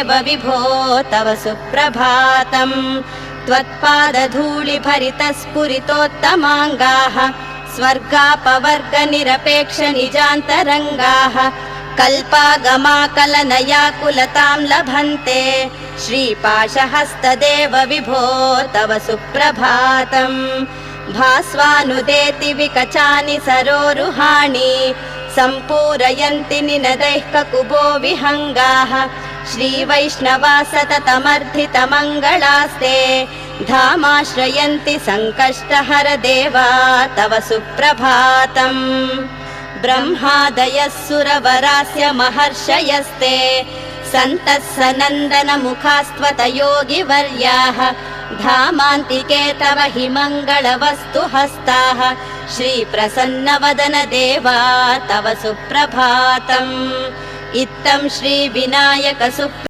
देव विभो तव सुप्रभातम् त्वत्पादधूलिभरितस्फुरितोत्तमाङ्गाः स्वर्गापवर्गनिरपेक्ष निजान्तरङ्गाः कल्पागमाकलनयाकुलतां लभन्ते श्रीपाशहस्तदेव विभो तव सुप्रभातम् भास्वानुदेति विकचानि सरोरुहाणि सम्पूरयन्ति निनदैः ककुबो विहङ्गाः श्रीवैष्णवा सततमर्थितमङ्गलास्ते धामाश्रयन्ति सङ्कष्टहर देवा तव सुप्रभातम् ब्रह्मादयः सुरवरास्य महर्षयस्ते सन्तः सनन्दनमुखास्त्वतयोगिवर्याः धामान्तिके तव हि मङ्गलवस्तुहस्ताः श्रीप्रसन्नवदन देवा तव सुप्रभातम् इत्थं श्रीविनायक